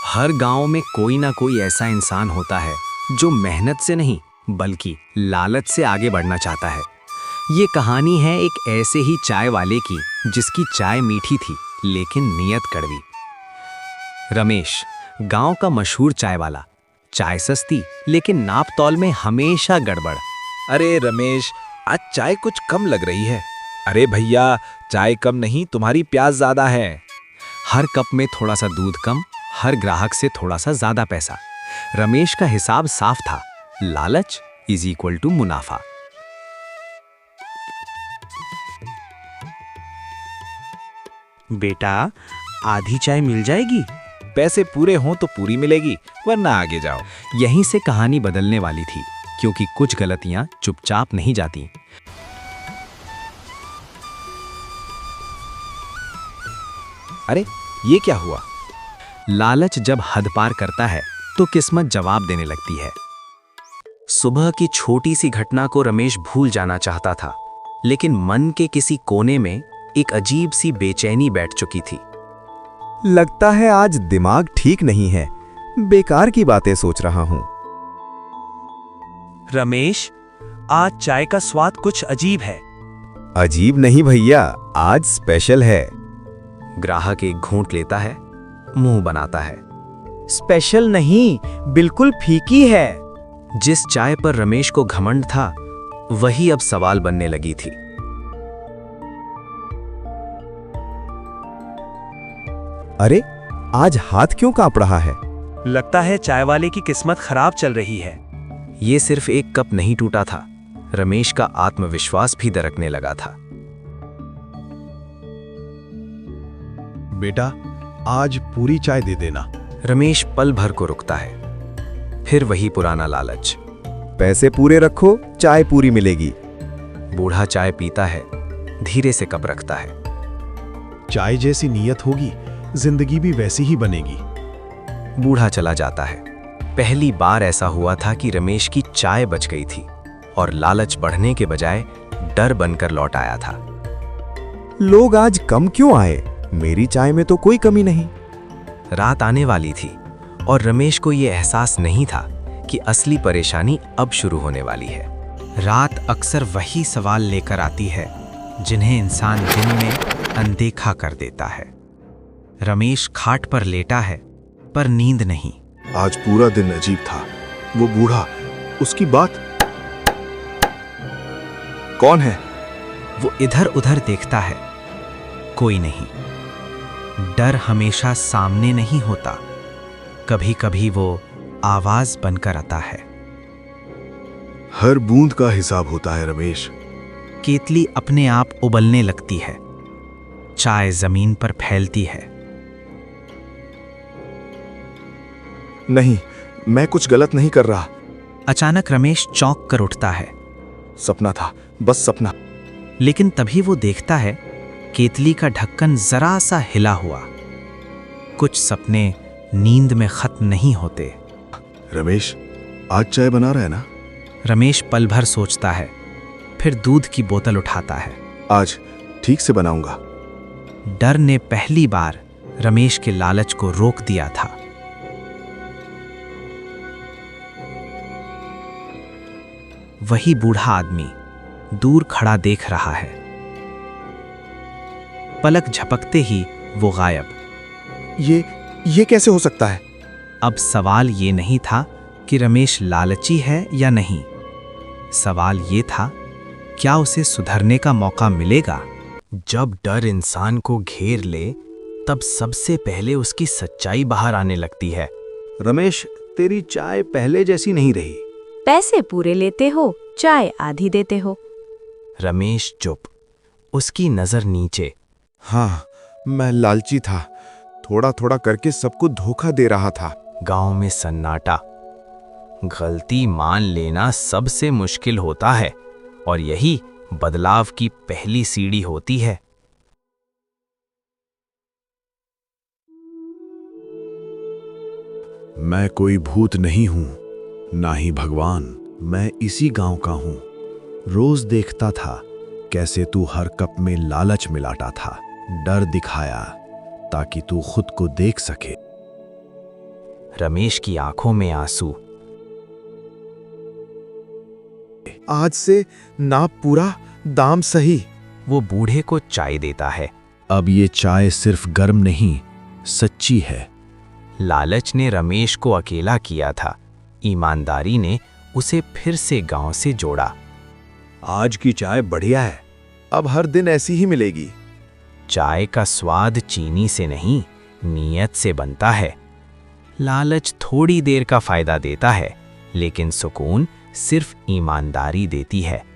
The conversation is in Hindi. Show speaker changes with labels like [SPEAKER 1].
[SPEAKER 1] हर गांव में कोई ना कोई ऐसा इंसान होता है जो मेहनत से नहीं बल्कि लालच से आगे बढ़ना चाहता है। ये कहानी है एक ऐसे ही चाय वाले की जिसकी चाय मीठी थी लेकिन नीयत कड़वी। रमेश, गांव का मशहूर चाय वाला। चाय सस्ती लेकिन नाप तौल में हमेशा गड़बड़।
[SPEAKER 2] अरे रमेश, आज चाय कुछ कम लग रही है। अरे भैया, चाय कम नहीं, तुम्हारी प्यास ज्यादा है।
[SPEAKER 1] हर कप में थोड़ा सा दूध कम, हर ग्राहक से थोड़ा सा ज्यादा पैसा। रमेश का हिसाब साफ था, लालच इज इक्वल टू मुनाफा।
[SPEAKER 3] बेटा, आधी चाय मिल जाएगी?
[SPEAKER 2] पैसे पूरे हों तो पूरी मिलेगी, वरना आगे जाओ।
[SPEAKER 1] यहीं से कहानी बदलने वाली थी, क्योंकि कुछ गलतियां चुपचाप नहीं जाती।
[SPEAKER 2] अरे ये क्या हुआ?
[SPEAKER 1] लालच जब हद पार करता है तो किस्मत जवाब देने लगती है। सुबह की छोटी सी घटना को रमेश भूल जाना चाहता था, लेकिन मन के किसी कोने में एक अजीब सी बेचैनी बैठ चुकी थी।
[SPEAKER 4] लगता है आज दिमाग ठीक नहीं है, बेकार की बातें सोच रहा हूं।
[SPEAKER 3] रमेश, आज चाय का स्वाद कुछ अजीब है।
[SPEAKER 4] अजीब नहीं भैया, आज स्पेशल है।
[SPEAKER 1] ग्राहक एक घूंट लेता है, मुंह बनाता है।
[SPEAKER 3] स्पेशल नहीं, बिल्कुल फीकी है।
[SPEAKER 1] जिस चाय पर रमेश को घमंड था, वही अब सवाल बनने लगी थी।
[SPEAKER 4] अरे, आज हाथ क्यों कांप रहा है?
[SPEAKER 3] लगता है चाय वाले की किस्मत खराब चल रही है।
[SPEAKER 1] ये सिर्फ एक कप नहीं टूटा था, रमेश का आत्मविश्वास भी दरकने लगा था।
[SPEAKER 5] बेटा, आज पूरी चाय दे देना।
[SPEAKER 1] रमेश पल भर को रुकता है, फिर वही पुराना लालच।
[SPEAKER 4] पैसे पूरे रखो, चाय पूरी मिलेगी।
[SPEAKER 1] बूढ़ा चाय पीता है, धीरे से कप रखता है।
[SPEAKER 5] चाय जैसी नीयत होगी, जिंदगी भी वैसी ही बनेगी।
[SPEAKER 1] बूढ़ा चला जाता है। पहली बार ऐसा हुआ था कि रमेश की चाय बच गई थी और लालच बढ़ने के बजाय डर बनकर लौट आया था।
[SPEAKER 4] लोग आज कम क्यों आए? मेरी चाय में तो कोई कमी नहीं।
[SPEAKER 1] रात आने वाली थी और रमेश को यह एहसास नहीं था कि असली परेशानी अब शुरू होने वाली है। रात अक्सर वही सवाल लेकर आती है जिन्हें इंसान दिन में अनदेखा कर देता है। रमेश खाट पर लेटा है, पर नींद नहीं।
[SPEAKER 5] आज पूरा दिन अजीब था। वो बूढ़ा, उसकी बात। कौन है?
[SPEAKER 1] वो इधर उधर देखता है, कोई नहीं। डर हमेशा सामने नहीं होता, कभी कभी वो आवाज बनकर आता है।
[SPEAKER 5] हर बूंद का हिसाब होता है रमेश।
[SPEAKER 1] केतली अपने आप उबलने लगती है, चाय जमीन पर फैलती है।
[SPEAKER 5] नहीं, मैं कुछ गलत नहीं कर रहा।
[SPEAKER 1] अचानक रमेश चौंक कर उठता है।
[SPEAKER 5] सपना था, बस सपना।
[SPEAKER 1] लेकिन तभी वो देखता है केतली का ढक्कन जरा सा हिला हुआ। कुछ सपने नींद में खत्म नहीं होते।
[SPEAKER 5] रमेश, आज चाय बना रहा है ना?
[SPEAKER 1] रमेश पल भर सोचता है, फिर दूध की बोतल उठाता है।
[SPEAKER 5] आज ठीक से बनाऊंगा।
[SPEAKER 1] डर ने पहली बार रमेश के लालच को रोक दिया था। वही बूढ़ा आदमी दूर खड़ा देख रहा है। पलक झपकते ही वो गायब।
[SPEAKER 5] ये कैसे हो सकता है?
[SPEAKER 1] अब सवाल ये नहीं था कि रमेश लालची है या नहीं। सवाल ये था, क्या उसे सुधरने का मौका मिलेगा? जब डर इंसान को घेर ले, तब सबसे पहले उसकी सच्चाई बाहर आने लगती है।
[SPEAKER 2] रमेश, तेरी चाय पहले जैसी नहीं रही।
[SPEAKER 6] पैसे पूरे लेते हो, चाय आधी देते हो।
[SPEAKER 1] रमेश चुप, उसकी नजर नीचे।
[SPEAKER 5] हाँ, मैं लालची था। थोड़ा थोड़ा करके सबको धोखा दे रहा था।
[SPEAKER 1] गांव में सन्नाटा। गलती मान लेना सबसे मुश्किल होता है और यही बदलाव की पहली सीढ़ी होती है।
[SPEAKER 5] मैं कोई भूत नहीं हूं, ना ही भगवान। मैं इसी गांव का हूं। रोज देखता था कैसे तू हर कप में लालच मिलाता था, डर दिखाया, ताकि तू खुद को देख सके।
[SPEAKER 1] रमेश की आंखों में आंसू।
[SPEAKER 7] आज से ना पूरा दाम सही।
[SPEAKER 1] वो बूढ़े को चाय देता है।
[SPEAKER 5] अब ये चाय सिर्फ गर्म नहीं, सच्ची है।
[SPEAKER 1] लालच ने रमेश को अकेला किया था, ईमानदारी ने उसे फिर से गांव से जोड़ा।
[SPEAKER 4] आज की चाय बढ़िया है।
[SPEAKER 7] अब हर दिन ऐसी ही मिलेगी।
[SPEAKER 1] चाय का स्वाद चीनी से नहीं, नीयत से बनता है। लालच थोड़ी देर का फायदा देता है, लेकिन सुकून सिर्फ ईमानदारी देती है।